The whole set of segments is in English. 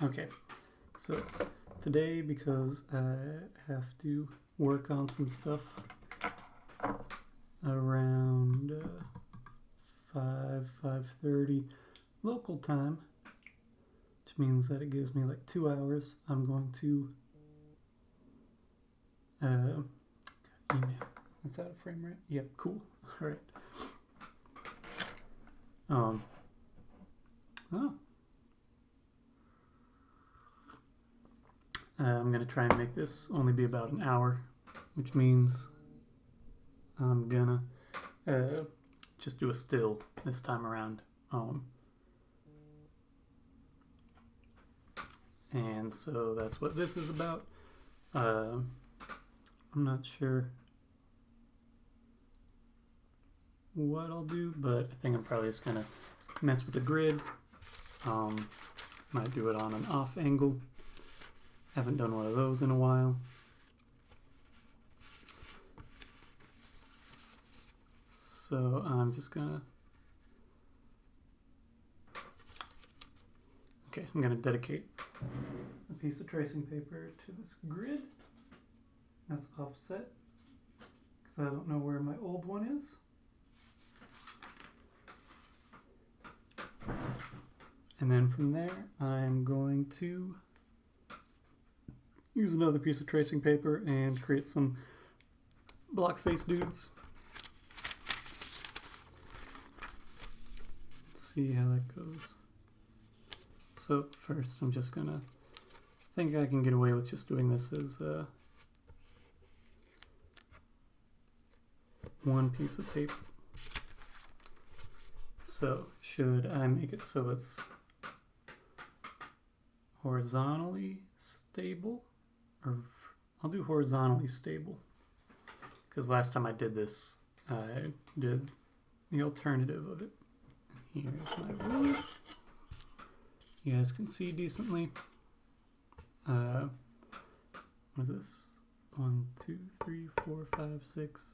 Okay, so today, because I have to work on some stuff around 5:30 local time, which means that it gives me like 2 hours, I'm going to email. Is that a frame rate? Yep, cool. All right. Oh. I'm going to try and make this only be about an hour, which means I'm going to just do a still this time around. And so that's what this is about. I'm not sure what I'll do, but I think I'm probably just going to mess with the grid. Might do it on an off angle. Haven't done one of those in a while. So I'm just gonna... Okay, I'm gonna dedicate a piece of tracing paper to this grid. That's offset, because I don't know where my old one is. And then from there, I'm going to use another piece of tracing paper and create some block face dudes. Let's see how that goes. So first I'm just gonna, I think I can get away with just doing this as one piece of paper. So should I make it so it's horizontally stable? Or I'll do horizontally stable, because last time I did this, I did the alternative of it. Here's my ruler. You guys can see decently. What is this? 1, 2, 3, 4, 5, 6.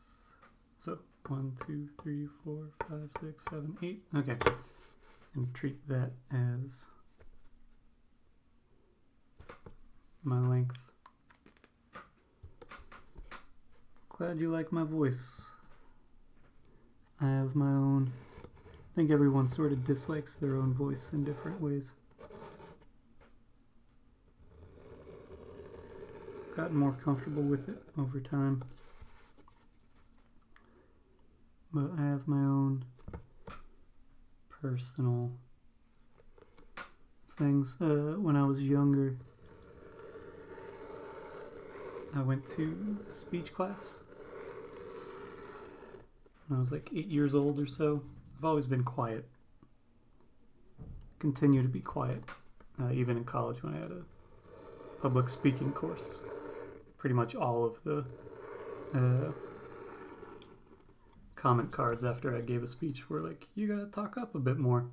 So 1, 2, 3, 4, 5, 6, 7, 8. Okay, and treat that as my length. Glad you like my voice. I have my own. I think everyone sort of dislikes their own voice in different ways. Gotten more comfortable with it over time. But I have my own personal things. When I was younger, I went to speech class. When I was like 8 years old or so. I've always been quiet. Continue to be quiet. Even in college when I had a public speaking course. Pretty much all of the comment cards after I gave a speech were like, you gotta talk up a bit more.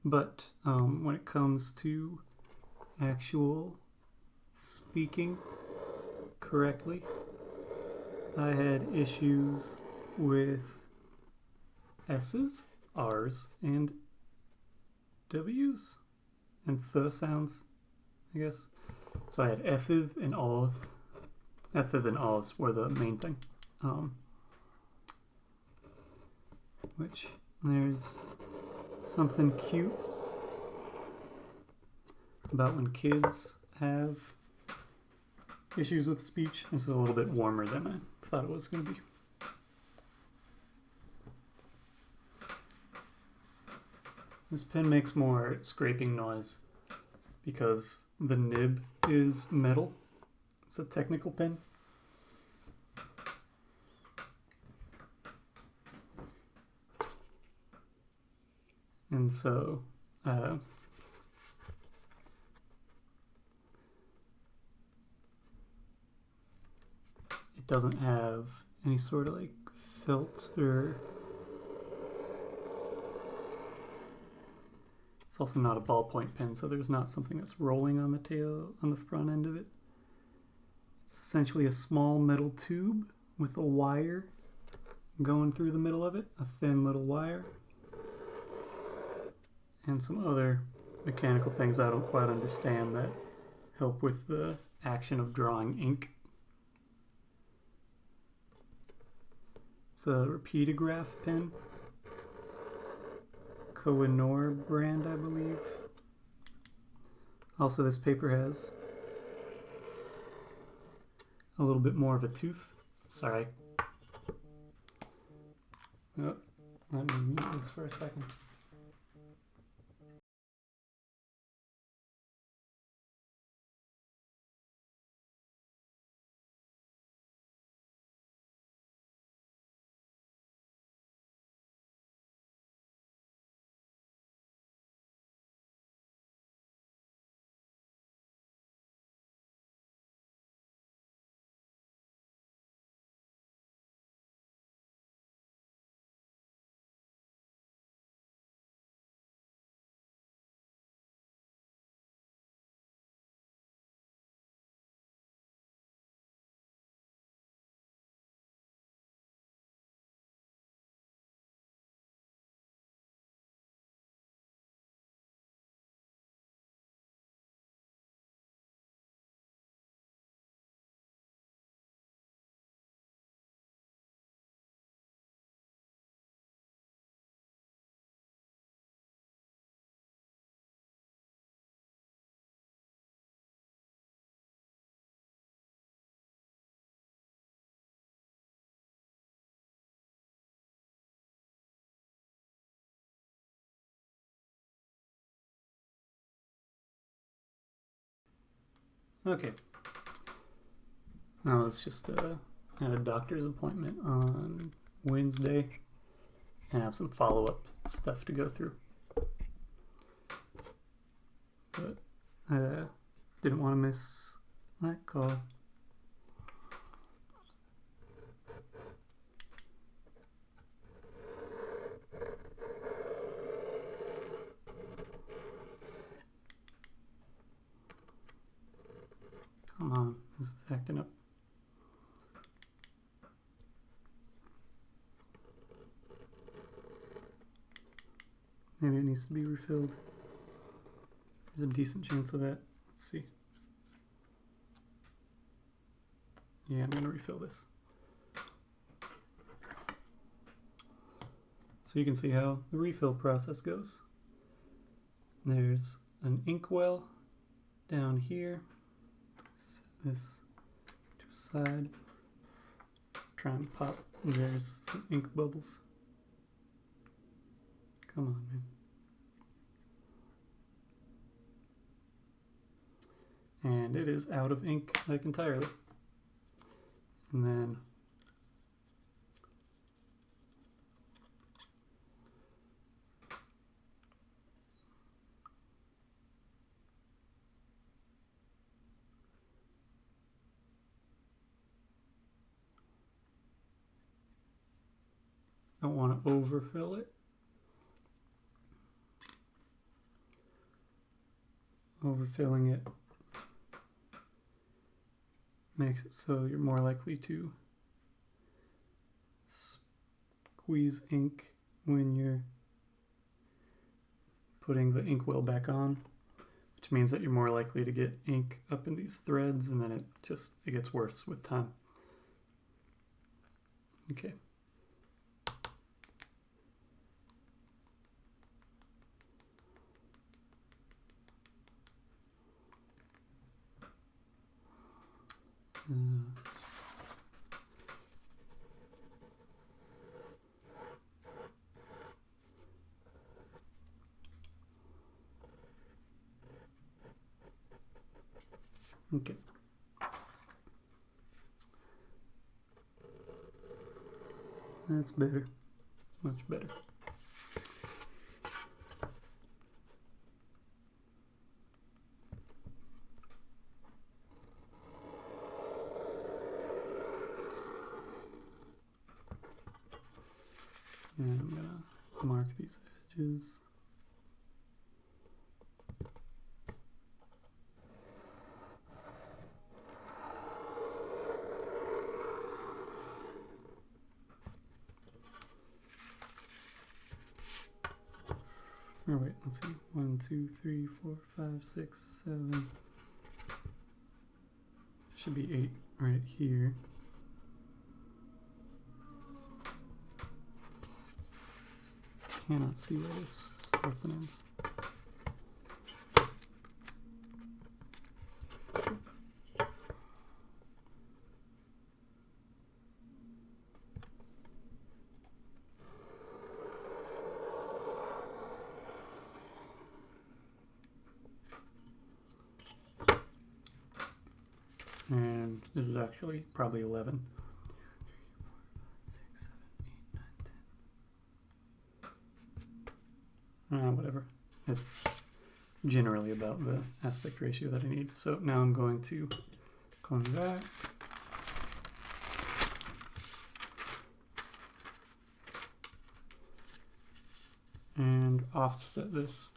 But when it comes to actual speaking correctly, I had issues with S's, R's, and W's, and th sounds, I guess. So I had F'th and O's. F'th and O's were the main thing. Which, there's something cute about when kids have issues with speech. This is a little bit warmer than I thought it was going to be. This pen makes more scraping noise because the nib is metal. It's a technical pen. And so it doesn't have any sort of like felt or... It's also not a ballpoint pen, so there's not something that's rolling on the tail, on the front end of it. It's essentially a small metal tube with a wire going through the middle of it, a thin little wire, and some other mechanical things I don't quite understand that help with the action of drawing ink. It's a repeatograph pen. Koh-i-Noor brand, I believe. Also, this paper has a little bit more of a tooth. Sorry. Oh, let me mute this for a second. Okay. Now it's just had a doctor's appointment on Wednesday and have some follow-up stuff to go through. But didn't want to miss that call. Come on, this is acting up. Maybe it needs to be refilled. There's a decent chance of that. Let's see. Yeah, I'm gonna refill this. So you can see how the refill process goes. There's an inkwell down here. Set this to the side. Try and pop. There's some ink bubbles. Come on, man. And it is out of ink like entirely. And then don't want to overfill it. Overfilling it makes it so you're more likely to squeeze ink when you're putting the inkwell back on, which means that you're more likely to get ink up in these threads, and then it gets worse with time. Okay. Okay. That's better. Much better. And I'm gonna mark these edges. Or wait, let's see. 1, 2, 3, 4, 5, 6, 7. Should be 8 right here. Cannot see where this starts and ends. And this is actually probably 11. 6, 7, 8, 9, 10. Whatever. It's generally about the aspect ratio that I need. So now I'm going to come back. And offset this.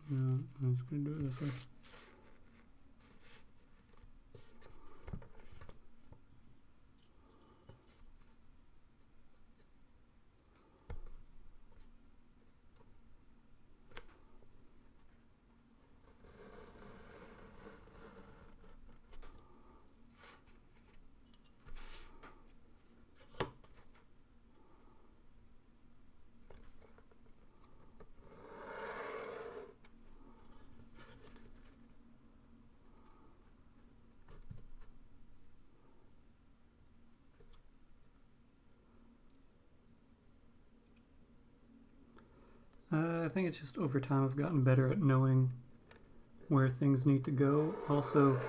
No, I'm just going to do it this way. I think it's just over time I've gotten better at knowing where things need to go. Also,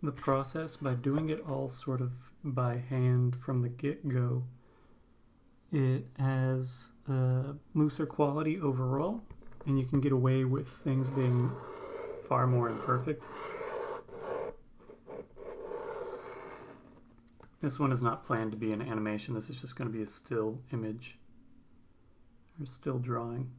the process, by doing it all sort of by hand from the get-go, it has a looser quality overall, and you can get away with things being far more imperfect. This one is not planned to be an animation, this is just going to be a still image. Or still drawing.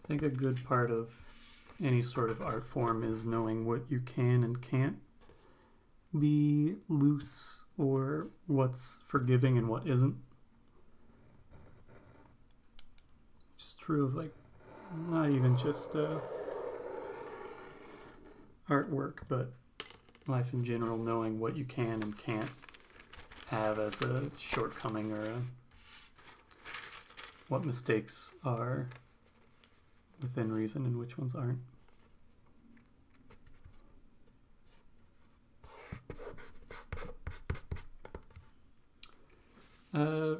I think a good part of any sort of art form is knowing what you can and can't be loose, or what's forgiving and what isn't. It's true of, like, not even just artwork, but life in general, knowing what you can and can't have as a shortcoming, or what mistakes are within reason and which ones aren't.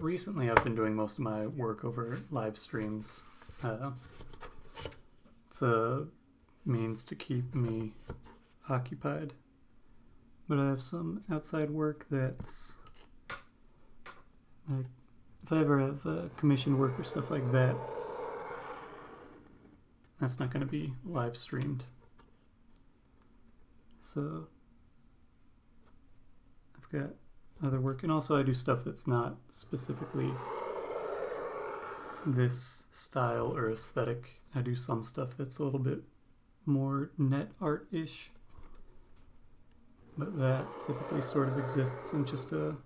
Recently I've been doing most of my work over live streams. It's a means to keep me occupied. But I have some outside work that's, like, if I ever have commission work or stuff like that, that's not going to be live streamed. So I've got other work, and also I do stuff that's not specifically this style or aesthetic. I do some stuff that's a little bit more net art-ish, but that typically sort of exists in just a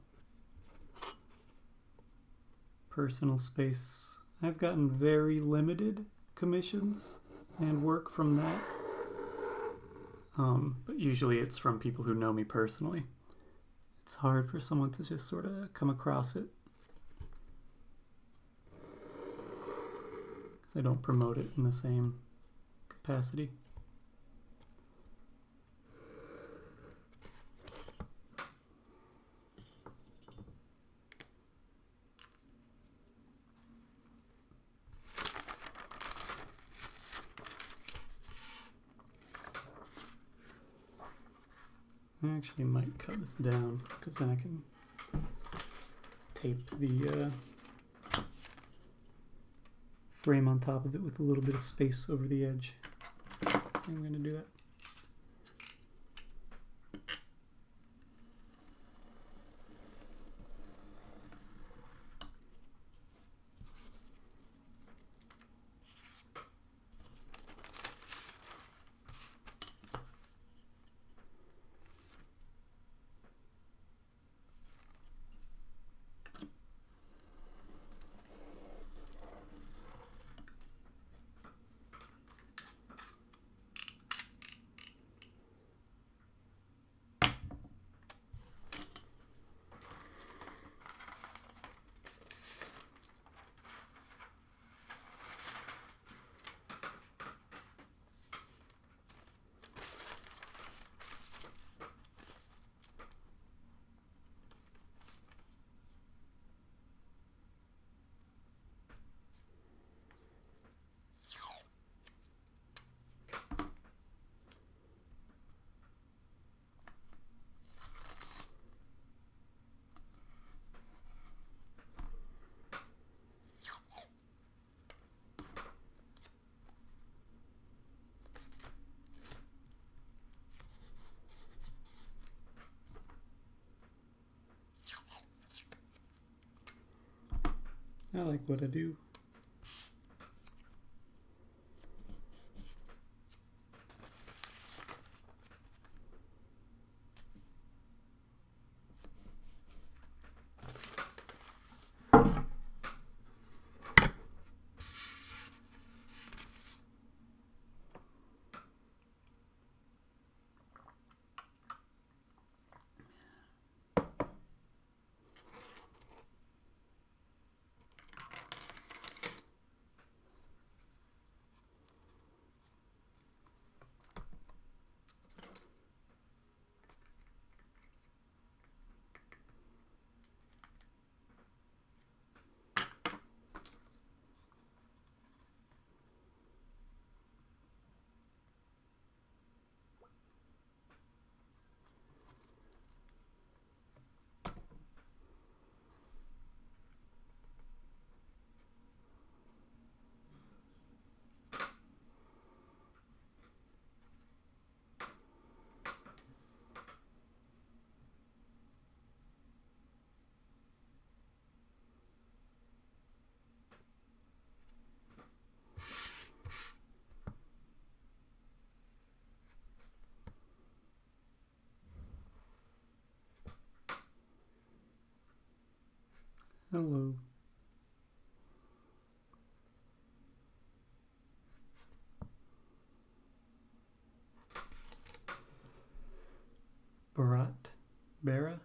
personal space. I've gotten very limited commissions and work from that, but usually it's from people who know me personally. It's hard for someone to just sort of come across it, because I don't promote it in the same capacity. I actually might cut this down because then I can tape the frame on top of it with a little bit of space over the edge. I'm going to do that. I like what I do. Hello. Bara?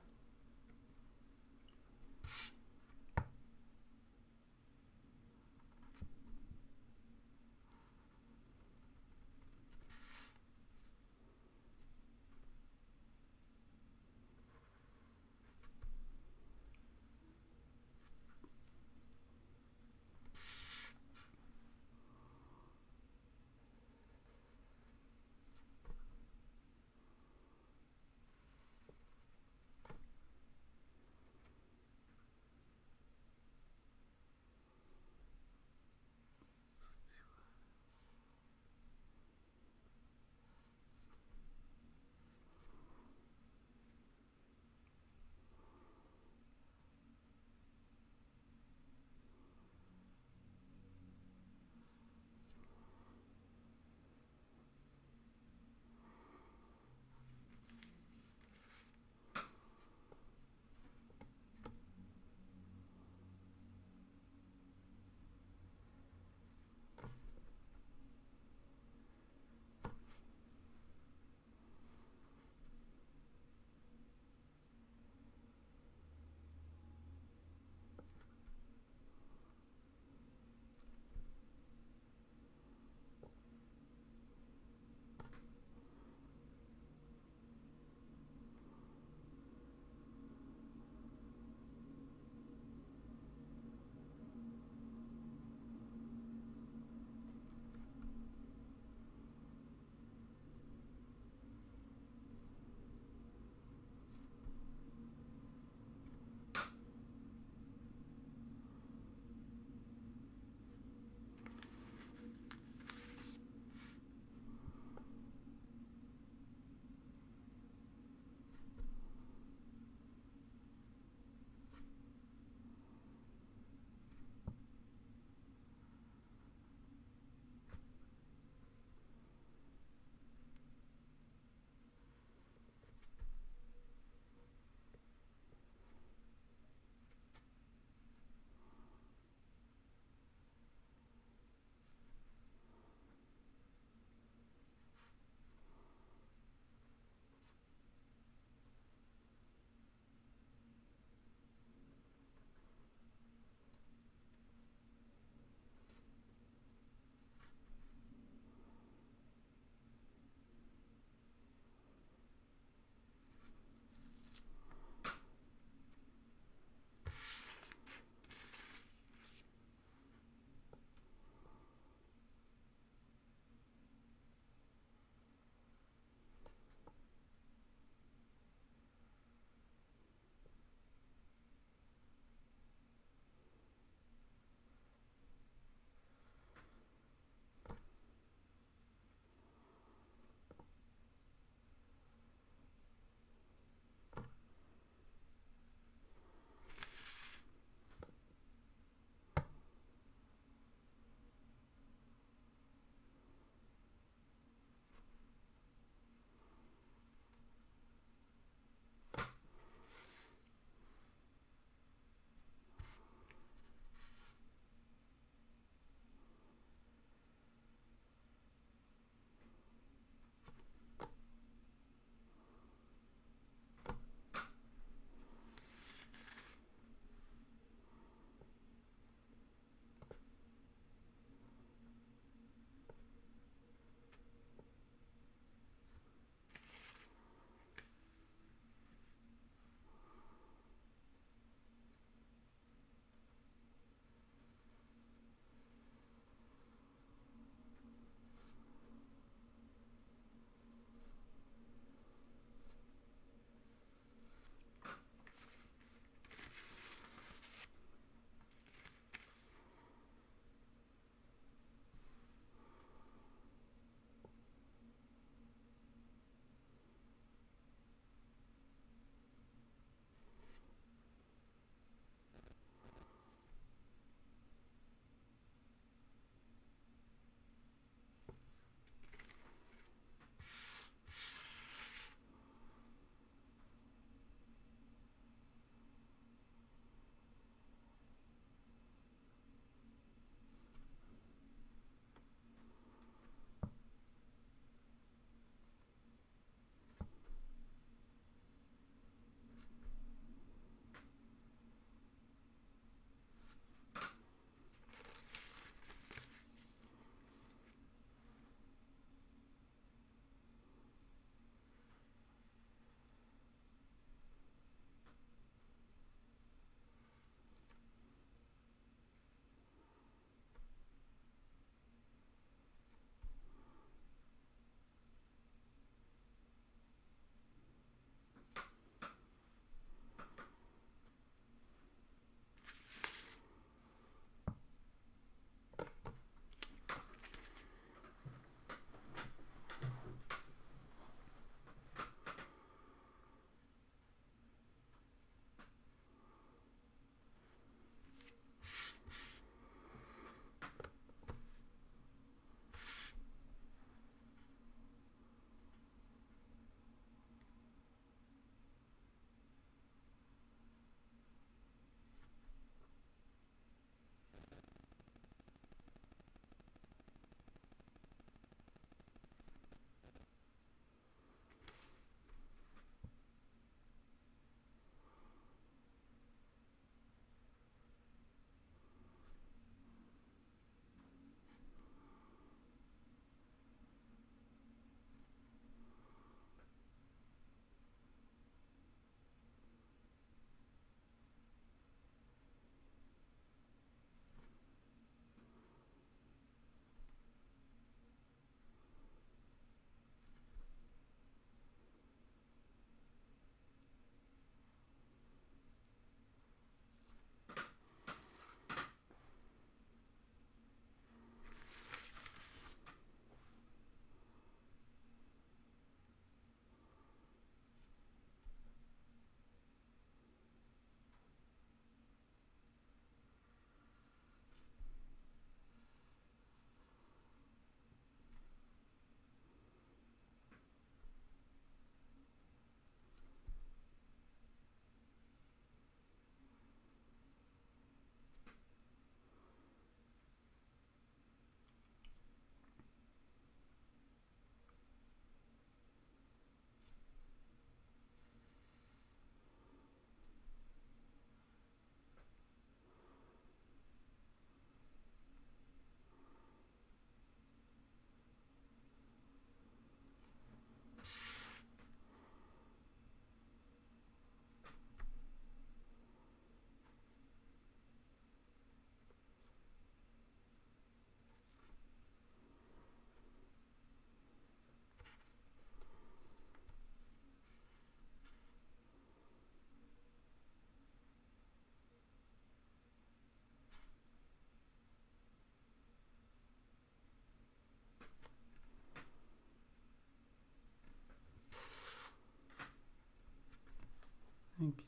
Thank you.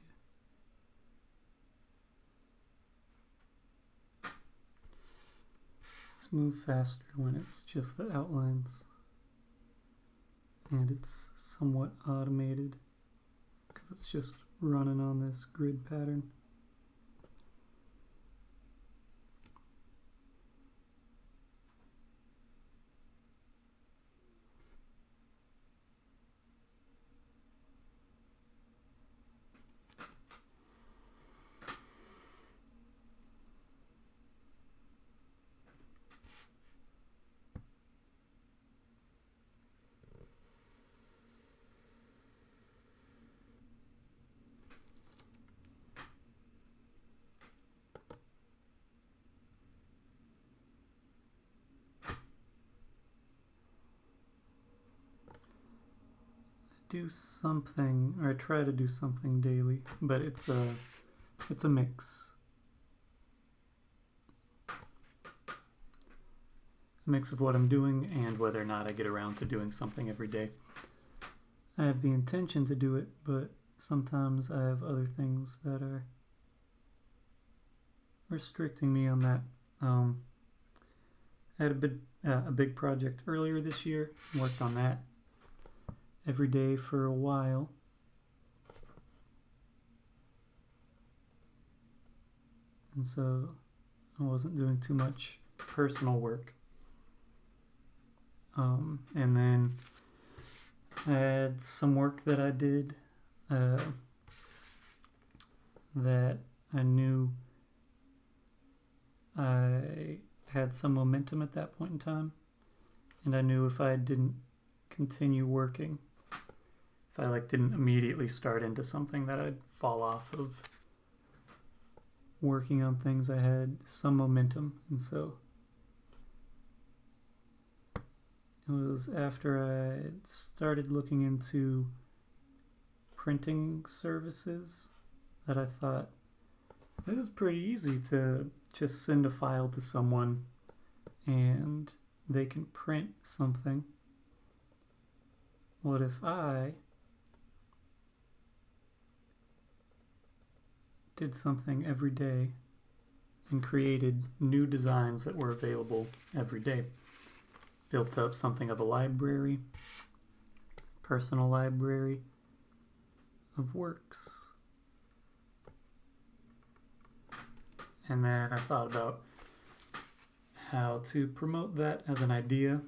Let's move faster when it's just the outlines. And it's somewhat automated because it's just running on this grid pattern. Do something, or I try to do something daily, but it's a mix. A mix of what I'm doing and whether or not I get around to doing something every day. I have the intention to do it, but sometimes I have other things that are restricting me on that. I had a big project earlier this year, worked on that every day for a while. And so I wasn't doing too much personal work. And then I had some work that I did that I knew I had some momentum at that point in time. And I knew if I didn't continue working, if I didn't immediately start into something, that I'd fall off of working on things. I had some momentum, and so it was after I started looking into printing services that I thought, this is pretty easy to just send a file to someone and they can print something. What if I did something every day and created new designs that were available every day? Built up something of a library, personal library of works. And then I thought about how to promote that as an idea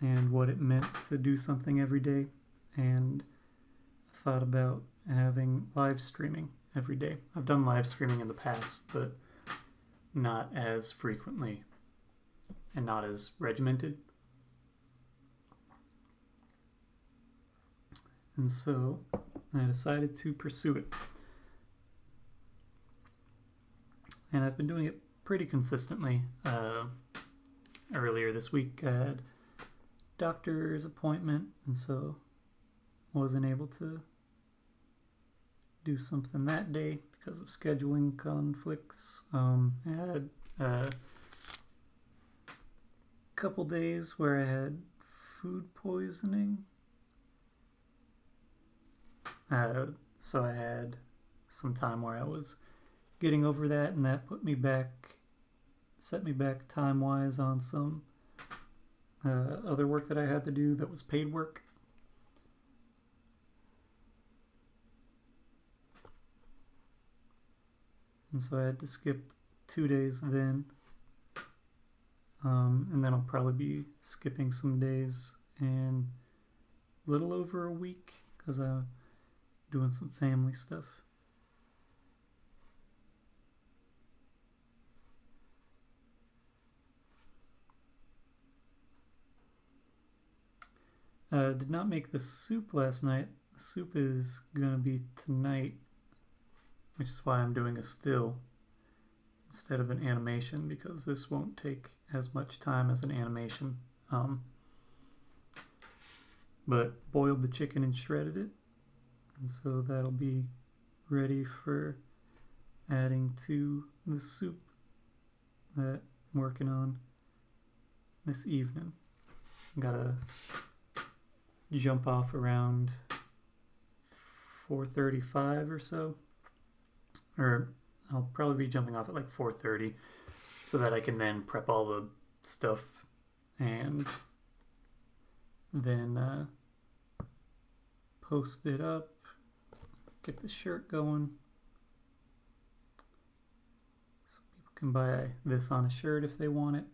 and what it meant to do something every day, and thought about having live streaming every day. I've done live streaming in the past, but not as frequently and not as regimented. And so I decided to pursue it. And I've been doing it pretty consistently. Earlier this week I had a doctor's appointment, and so wasn't able to do something that day because of scheduling conflicts. I had a couple days where I had food poisoning. So I had some time where I was getting over that, and that set me back time-wise on some other work that I had to do that was paid work. And so I had to skip 2 days then. And then I'll probably be skipping some days in a little over a week because I'm doing some family stuff. Did not make the soup last night. The soup is gonna be tonight, which is why I'm doing a still instead of an animation, because this won't take as much time as an animation. But boiled the chicken and shredded it, and so that'll be ready for adding to the soup that I'm working on this evening. Gotta jump off around 4:35 or so, or I'll probably be jumping off at like 4:30 so that I can then prep all the stuff and then post it up, get the shirt going. So people can buy this on a shirt if they want it.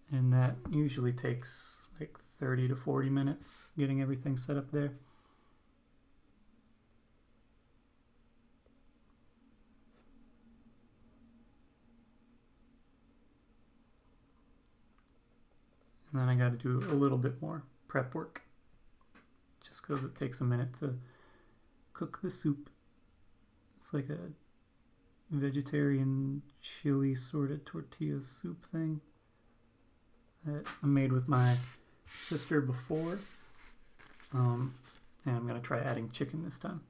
And that usually takes like 30 to 40 minutes getting everything set up there. And then I got to do a little bit more prep work just because it takes a minute to cook the soup. It's like a vegetarian chili sort of tortilla soup thing that I made with my sister before. And I'm going to try adding chicken this time.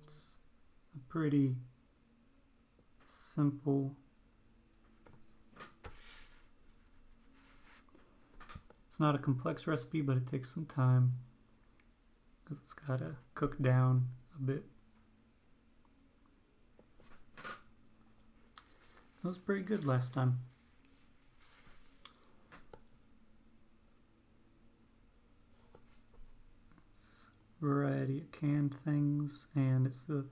It's a pretty simple It's not a complex recipe, but it takes some time because it's got to cook down a bit. That was pretty good last time. It's a variety of canned things, and it's the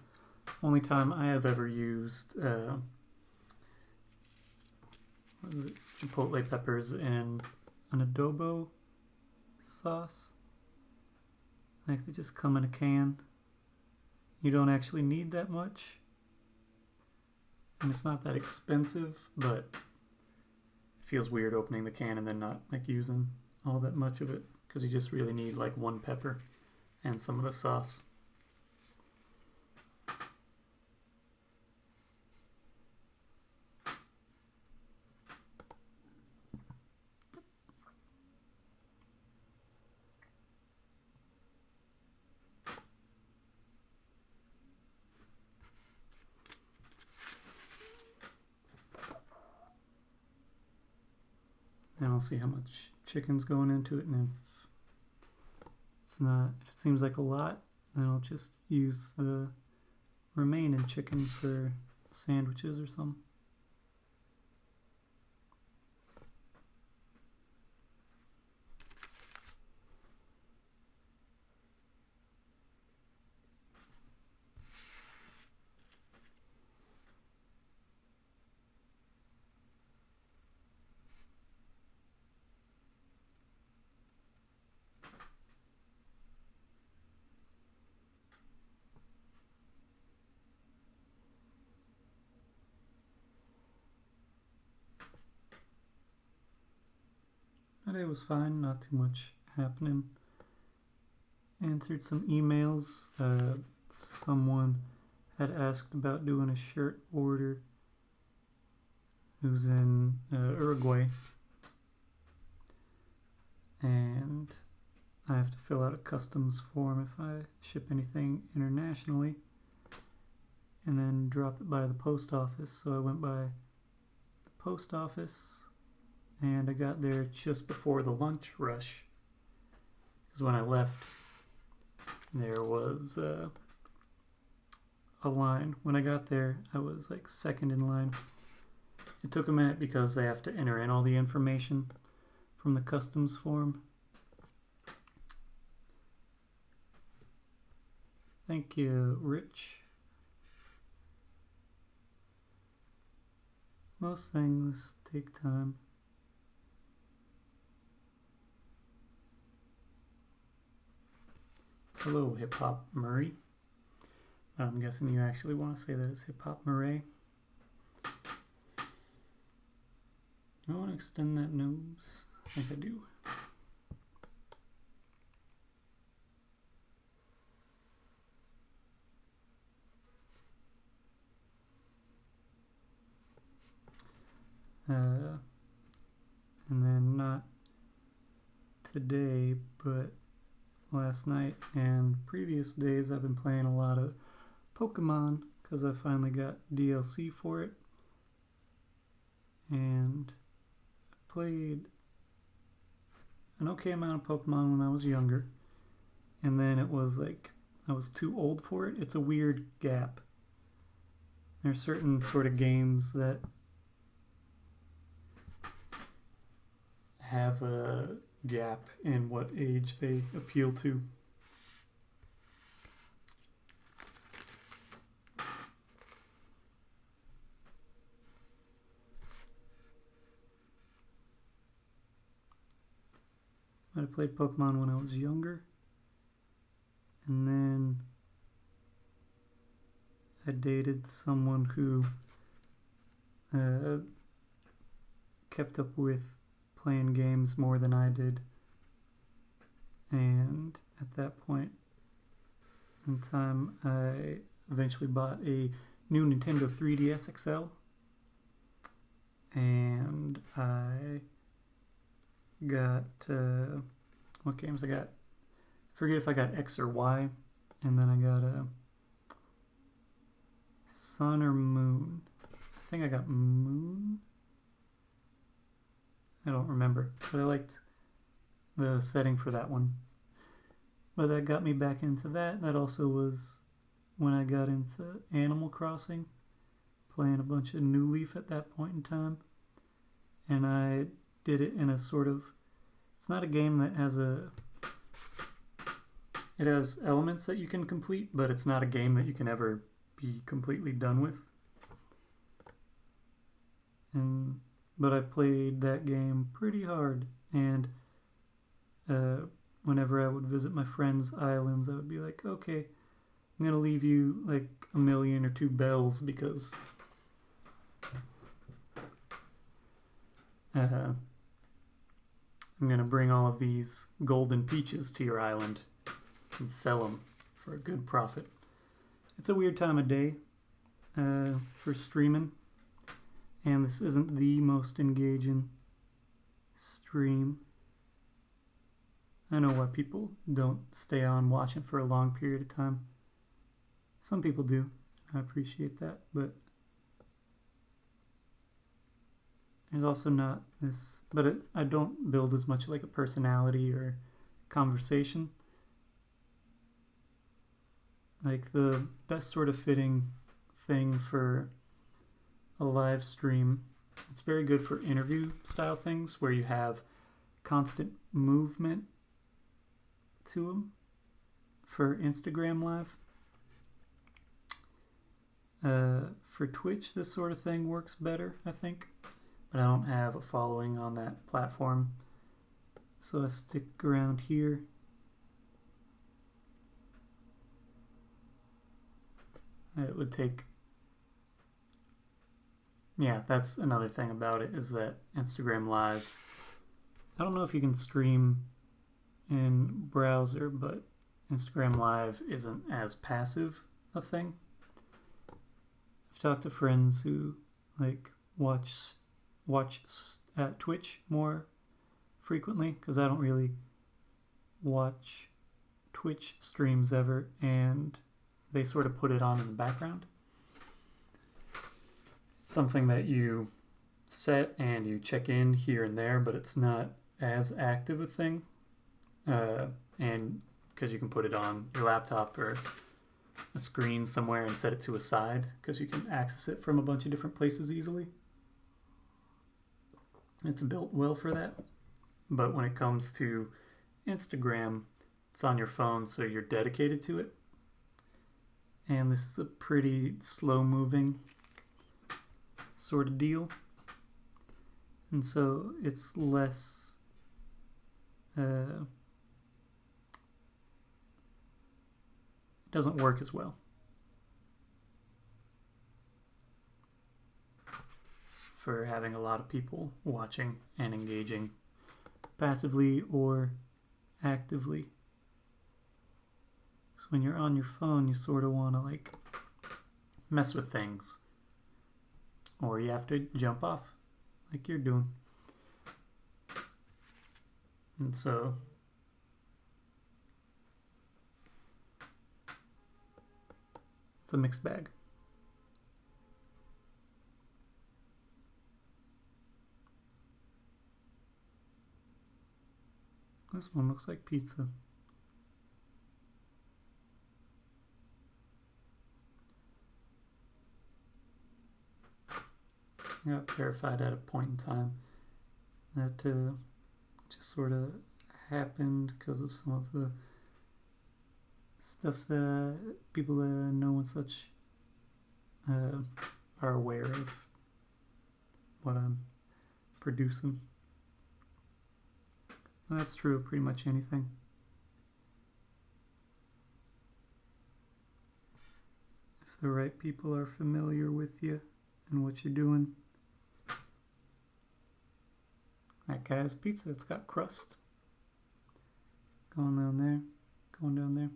only time I have ever used chipotle peppers and an adobo sauce. Like they just come in a can. You don't actually need that much. And it's not that expensive, but it feels weird opening the can and then not like using all that much of it because you just really need like one pepper and some of the sauce. And I'll see how much chicken's going into it, and if it seems like a lot, then I'll just use the remaining chicken for sandwiches or something. Today was fine, not too much happening. Answered some emails. Someone had asked about doing a shirt order who's in Uruguay. And I have to fill out a customs form if I ship anything internationally and then drop it by the post office. So I went by the post office and I got there just before the lunch rush. Because when I left, there was a line. When I got there, I was like second in line. It took a minute because they have to enter in all the information from the customs form. Thank you, Rich. Most things take time. Hello, Hip Hop Murray. I'm guessing you actually want to say that it's Hip Hop Murray. I want to extend that nose. I think I do. And then not today, but last night, and previous days I've been playing a lot of Pokemon because I finally got DLC for it, and I played an okay amount of Pokemon when I was younger, and then it was like I was too old for it. It's a weird gap. There are certain sort of games that have a gap in what age they appeal to. I played Pokemon when I was younger, and then I dated someone who kept up with playing games more than I did, and at that point in time I eventually bought a new Nintendo 3DS XL, and I got what games I got? I forget if I got X or Y, and then I got a Sun or Moon. I think I got Moon. I don't remember, but I liked the setting for that one. But that got me back into that. That also was when I got into Animal Crossing, playing a bunch of New Leaf at that point in time. And I did it in a sort of, it's not a game that has it has elements that you can complete, but it's not a game that you can ever be completely done with. But I played that game pretty hard, and whenever I would visit my friends' islands, I would be like, okay, I'm gonna leave you like 1,000,000 or 2 bells because I'm gonna bring all of these golden peaches to your island and sell them for a good profit. It's a weird time of day for streaming, and this isn't the most engaging stream. I know why people don't stay on watching for a long period of time. Some people do. I appreciate that, but there's also not this, but I don't build as much like a personality or conversation. Like the best sort of fitting thing for a live stream, it's very good for interview style things where you have constant movement to them for Instagram Live. For Twitch, this sort of thing works better, I think, but I don't have a following on that platform, so I stick around here. It would take, yeah, that's another thing about it, is that Instagram Live, I don't know if you can stream in browser, but Instagram Live isn't as passive a thing. I've talked to friends who like watch at Twitch more frequently, because I don't really watch Twitch streams ever, and they sort of put it on in the background. It's something that you set and you check in here and there, but it's not as active a thing. And because you can put it on your laptop or a screen somewhere and set it to a side, because you can access it from a bunch of different places easily. It's built well for that. But when it comes to Instagram, it's on your phone, so you're dedicated to it. And this is a pretty slow moving sort of deal. And so it's less doesn't work as well. For having a lot of people watching and engaging passively or actively. So when you're on your phone, you sort of want to like mess with things, or you have to jump off like you're doing. And so It's a mixed bag. This one looks like pizza. I got verified at a point in time that just sort of happened because of some of the stuff that people that I know and such are aware of what I'm producing. And that's true of pretty much anything. If the right people are familiar with you and what you're doing. That guy has pizza. It's got crust. Going down there. Going down there.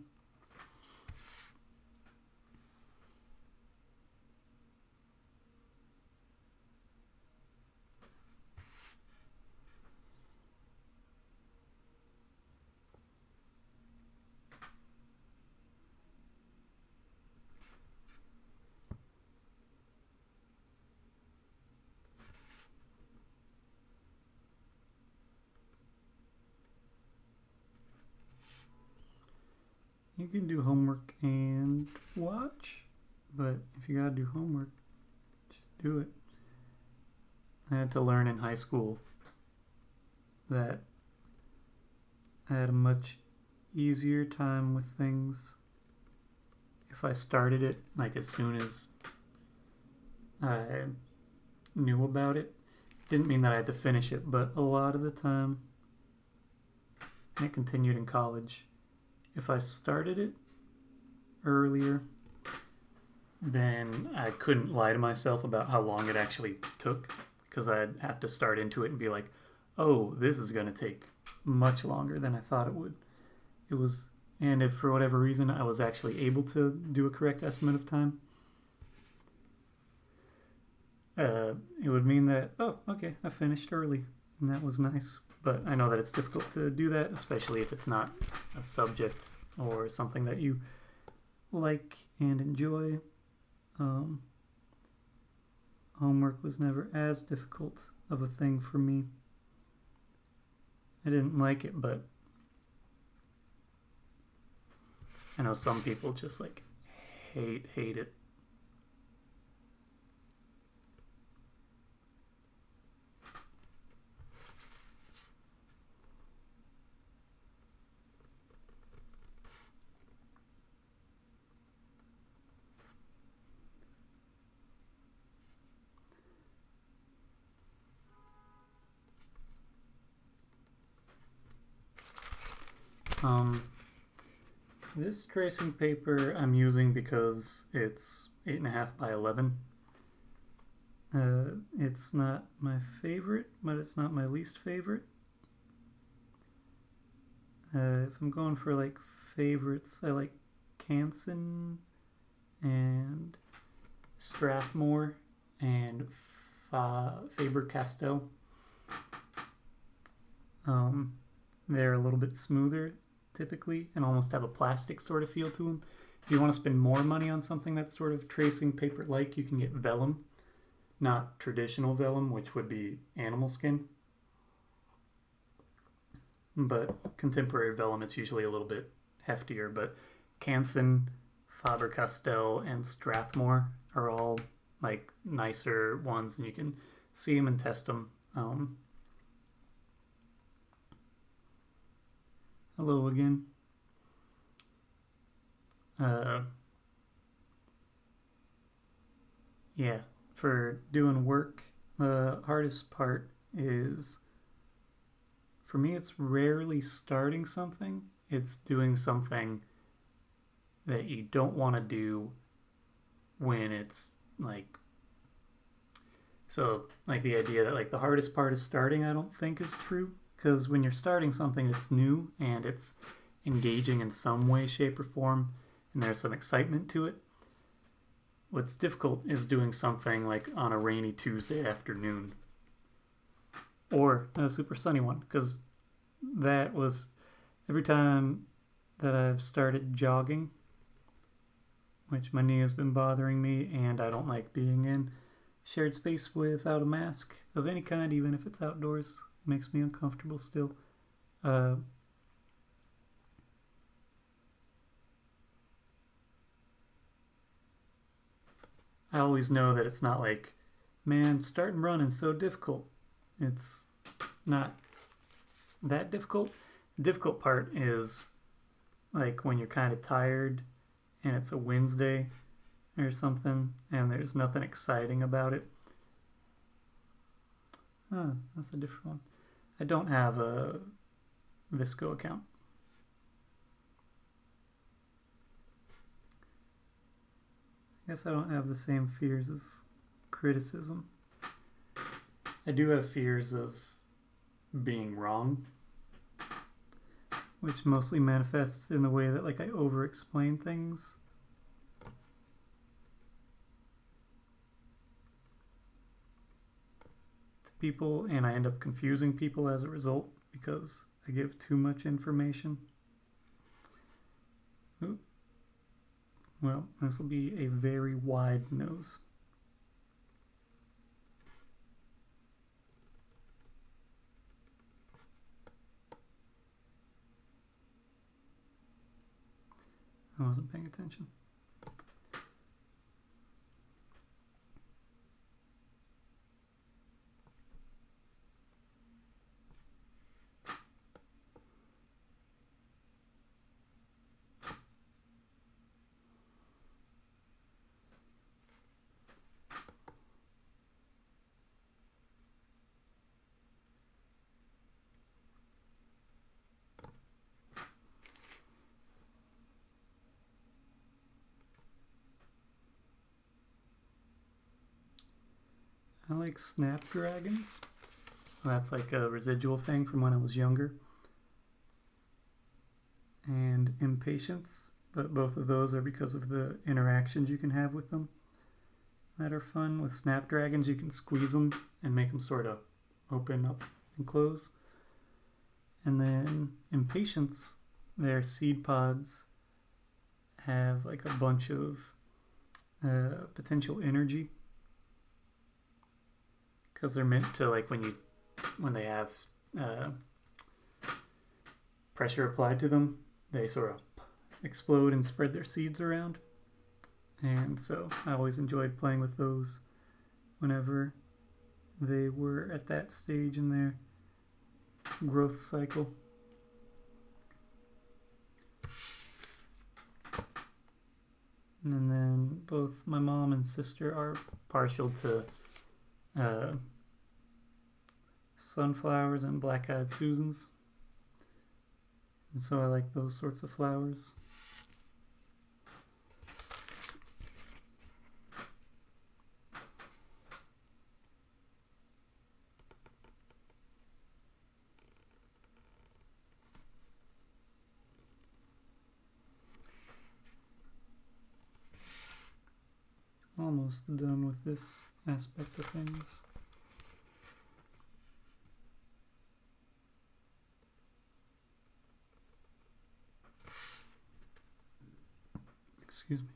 You can do homework and watch, but if you gotta do homework, just do it. I had to learn in high school that I had a much easier time with things if I started it like as soon as I knew about it. Didn't mean that I had to finish it, but a lot of the time, and it continued in college, if I started it earlier, then I couldn't lie to myself about how long it actually took, because I'd have to start into it and be like, oh, this is going to take much longer than I thought it would. And if for whatever reason I was actually able to do a correct estimate of time, it would mean that, oh, okay, I finished early, and that was nice. But I know that it's difficult to do that, especially if it's not a subject or something that you like and enjoy. Homework was never as difficult of a thing for me. I didn't like it, but I know some people just like hate it. This tracing paper I'm using because it's 8.5 by 11. It's not my favorite, but it's not my least favorite. If I'm going for like favorites, I like Canson and Strathmore and Faber-Castell. They're a little bit smoother typically and almost have a plastic sort of feel to them. If you want to spend more money on something that's sort of tracing paper like, you can get vellum, not traditional vellum, which would be animal skin. But contemporary vellum, it's usually a little bit heftier. But Canson, Faber-Castell, and Strathmore are all like nicer ones, and you can see them and test them. Hello again. Yeah, for doing work, the hardest part is, for me, it's rarely starting something. It's doing something that you don't want to do when it's like, so like the idea that like the hardest part is starting, I don't think is true. Because when you're starting something that's new and it's engaging in some way, shape, or form, and there's some excitement to it, what's difficult is doing something like on a rainy Tuesday afternoon or a super sunny one. Because that was every time that I've started jogging which my knee has been bothering me, and I don't like being in shared space without a mask of any kind, even if it's outdoors. It makes me uncomfortable still. I always know that it's not like, man, start and run is so difficult. It's not that difficult. The difficult part is like when you're kind of tired and it's a Wednesday or something and there's nothing exciting about it. Oh, that's a different one. I don't have a Visco account. I guess I don't have the same fears of criticism. I do have fears of being wrong, which mostly manifests in the way that like I over-explain things. To people, and I end up confusing people as a result because I give too much information. Ooh. Well, this will be a very wide nose. I wasn't paying attention. I like snapdragons. That's like a residual thing from when I was younger. And impatience, but both of those are because of the interactions you can have with them that are fun. With snapdragons, you can squeeze them and make them sort of open up and close. And then impatience, their seed pods have like a bunch of potential energy, because they're meant to, like, when they have pressure applied to them, they sort of explode and spread their seeds around. And so I always enjoyed playing with those whenever they were at that stage in their growth cycle. And then both my mom and sister are partial to sunflowers and black-eyed Susans. And so I like those sorts of flowers. Almost done with this aspect of things. Excuse me.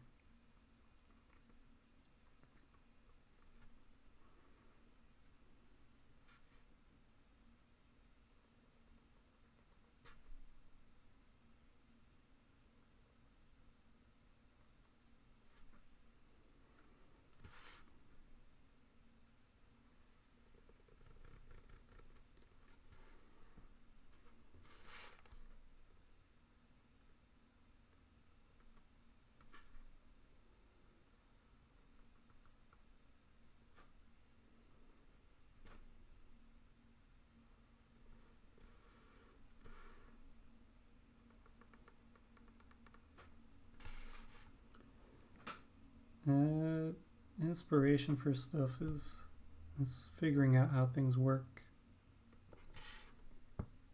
Inspiration for stuff is figuring out how things work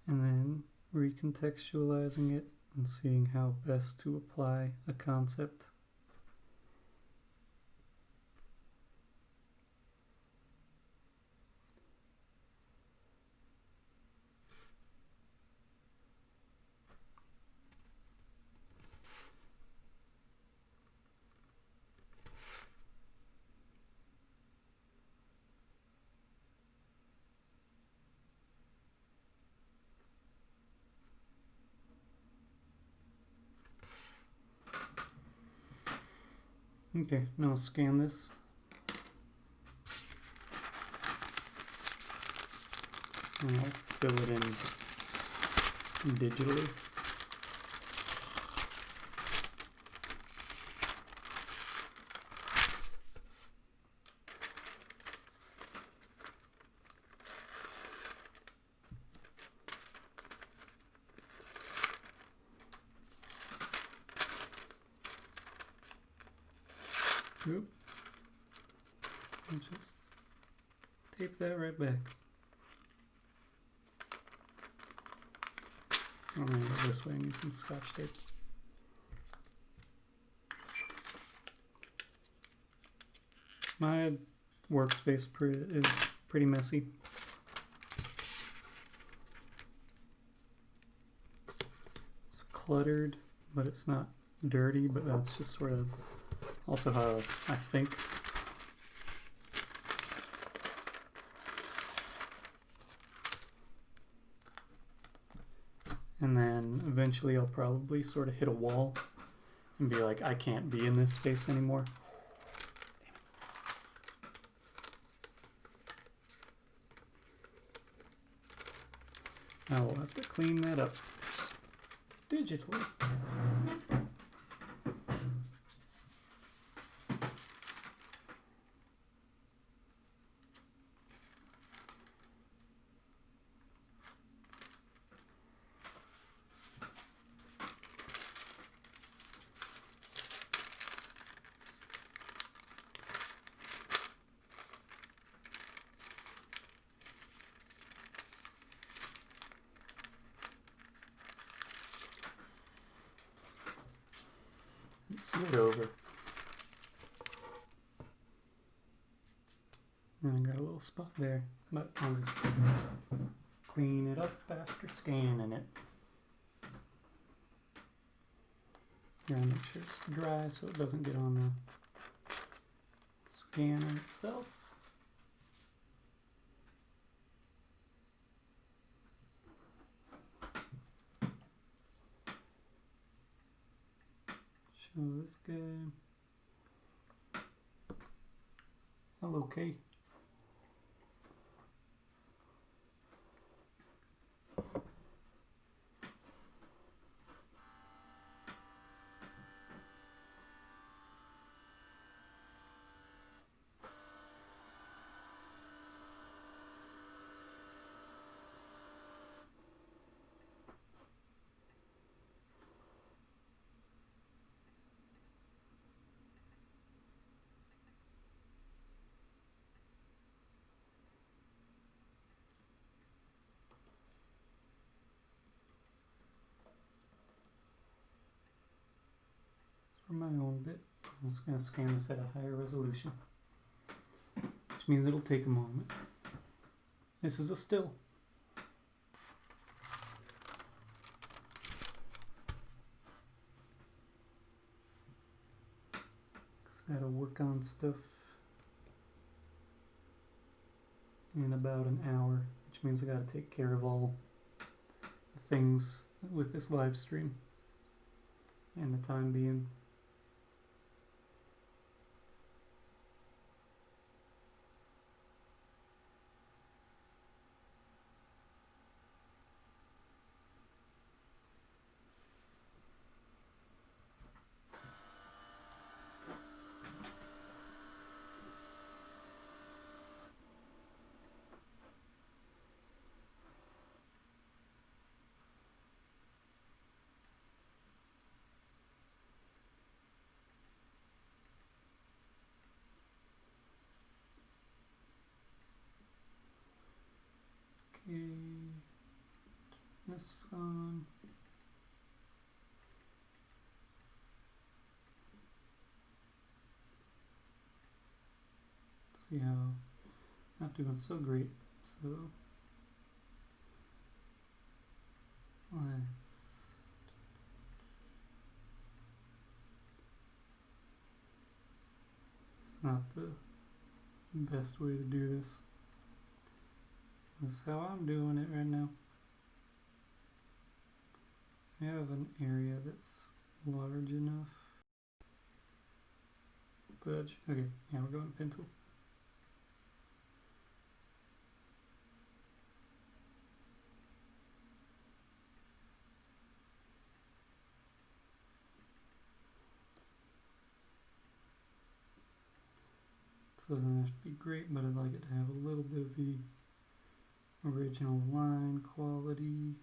and then recontextualizing it and seeing how best to apply a concept. Okay, now I'll scan this. And I'll fill it in digitally. Oop. I'll just tape that right back. I'm going to go this way and use some Scotch tape. My workspace is pretty messy. It's cluttered, but it's not dirty, but that's just sort of also how I think. And then eventually I'll probably sort of hit a wall and be like, I can't be in this space anymore. I will have to clean that up digitally. Slid over. And I got a little spot there, but I'll just clean it up after scanning it. Gotta make sure it's dry so it doesn't get on the scanner itself. Show this guy. Hello, Kay. For my own bit, I'm just going to scan this at a higher resolution, which means it'll take a moment. This is a still. Just got to work on stuff in about an hour, which means I got to take care of all the things with this live stream and the time being. Okay, this on. Let's see how not doing so great. So it's not the best way to do this. That's how I'm doing it right now. I have an area that's large enough the edge. Okay, yeah, we're going pen tool. This doesn't have to be great, but I'd like it to have a little bit of the original line quality.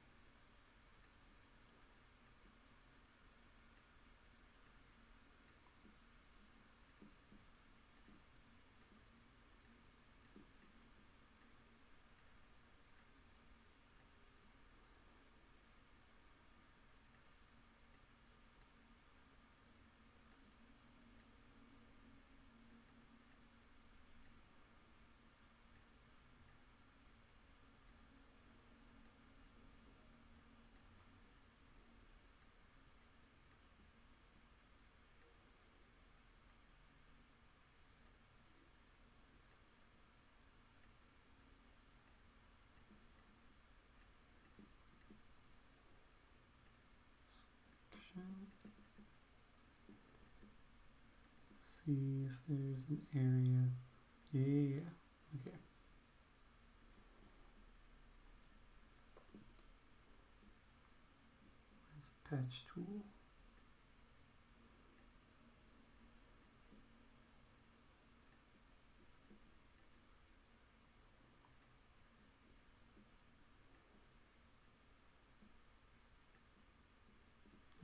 See if there's an area. Yeah. Okay. Where's the patch tool?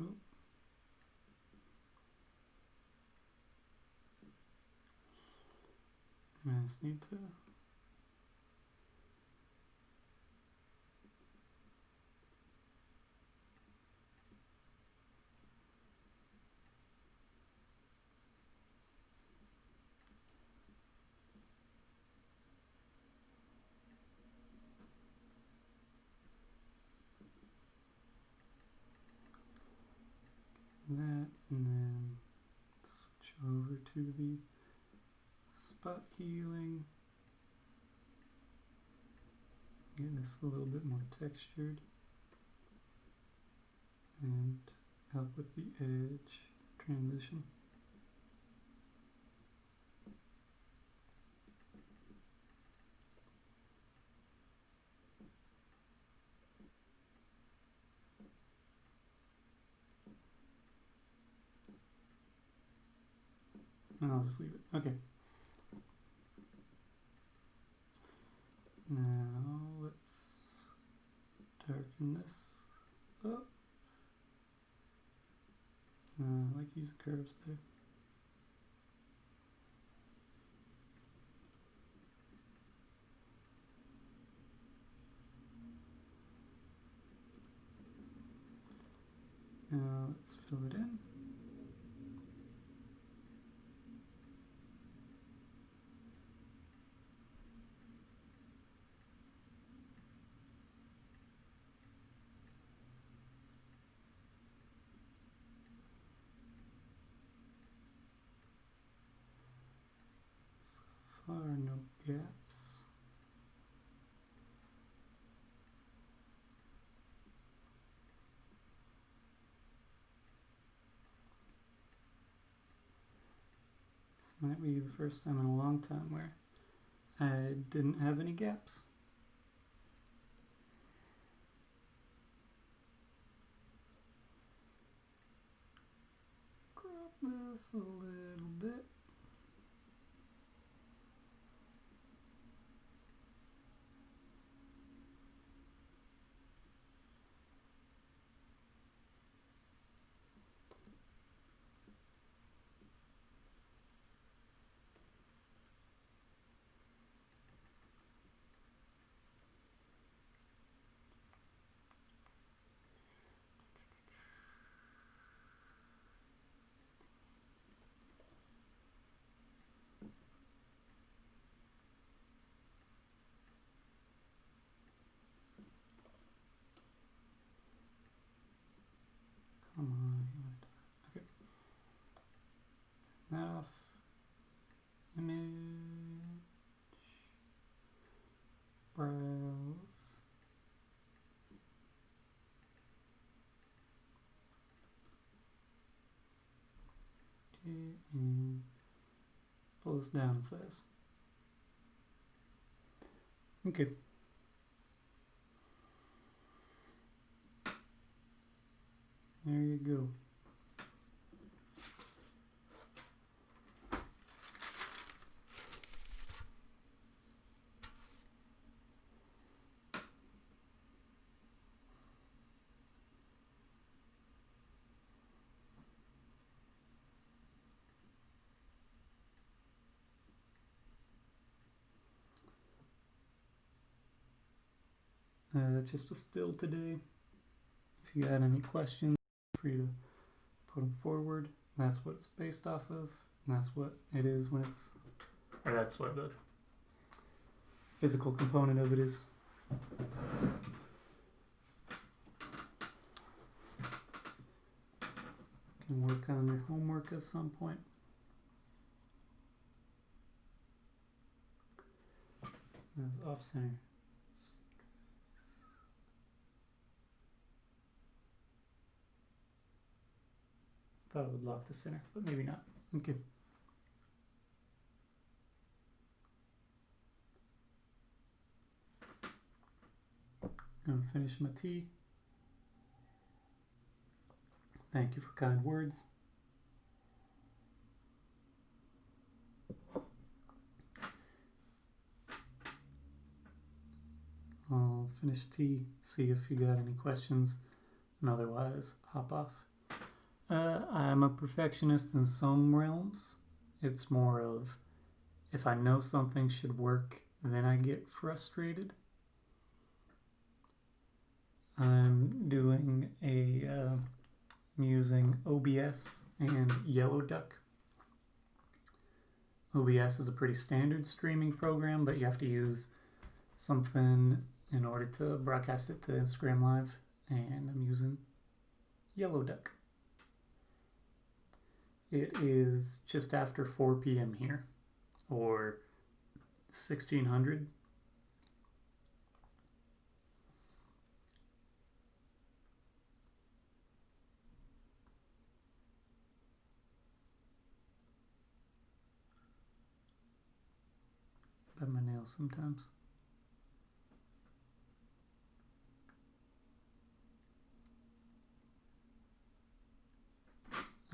Oh. I just need to. That, and then switch over to the spot healing. Get this a little bit more textured and help with the edge transition. And I'll just leave it. Okay. Now let's darken this up. I like using curves better. Now let's fill it in. So far, no gaps. This might be the first time in a long time where I didn't have any gaps. Crop this a little bit. pull this down in size. Okay. There you go. Just a still today. If you had any questions, feel free to put them forward. That's what it's based off of. And that's what it is when it's, or that's what the physical component of it is. Can work on your homework at some point. Off center. Thought it would lock the center, but maybe not. Okay. Gonna finish my tea. Thank you for kind words. I'll finish tea, see if you got any questions, and otherwise hop off. I'm a perfectionist in some realms. It's more of if I know something should work, then I get frustrated. I'm doing I'm using OBS and Yellow Duck. OBS is a pretty standard streaming program, but you have to use something in order to broadcast it to Instagram Live, and I'm using Yellow Duck. It is just after 4 p.m. here, or 1600. Bite my nails sometimes.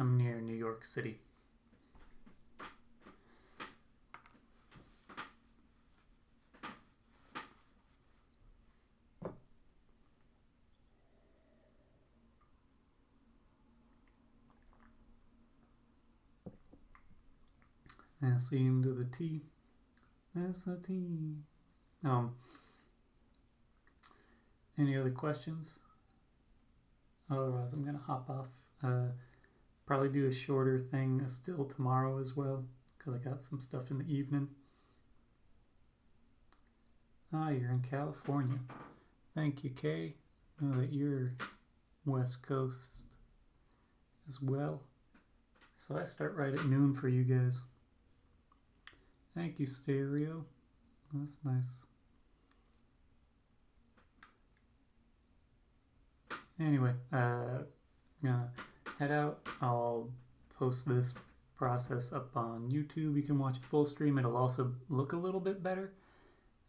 I'm near New York City. That's the end of the tea. That's the tea. Any other questions? Otherwise, I'm gonna hop off. Probably do a shorter thing still tomorrow as well, because I got some stuff in the evening. You're in California. Thank you, Kay. I know that you're West Coast as well. So I start right at noon for you guys. Thank you, Stereo. That's nice. Anyway, gonna head out. I'll post this process up on YouTube. You can watch it full stream. It'll also look a little bit better,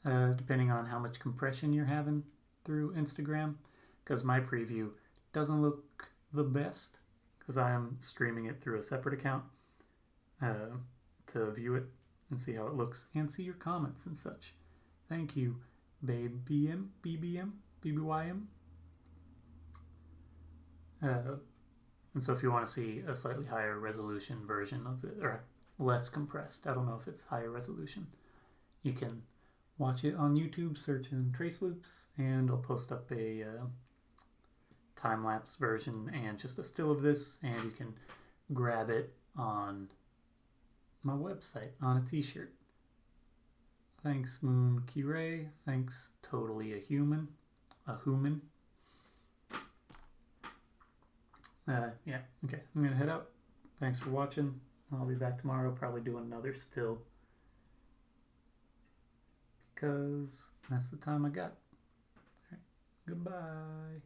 depending on how much compression you're having through Instagram, because my preview doesn't look the best because I am streaming it through a separate account to view it and see how it looks and see your comments and such. Thank you, BBM, BBYM. And so if you want to see a slightly higher resolution version of it, or less compressed, I don't know if it's higher resolution, you can watch it on YouTube, search in TraceLoops, and I'll post up a time-lapse version and just a still of this, and you can grab it on my website on a t-shirt. Thanks, Moon Kiray. Thanks, Totally a Human. Yeah, okay, I'm gonna head out. Thanks for watching. I'll be back tomorrow, probably doing another still, because that's the time I got. All right, goodbye.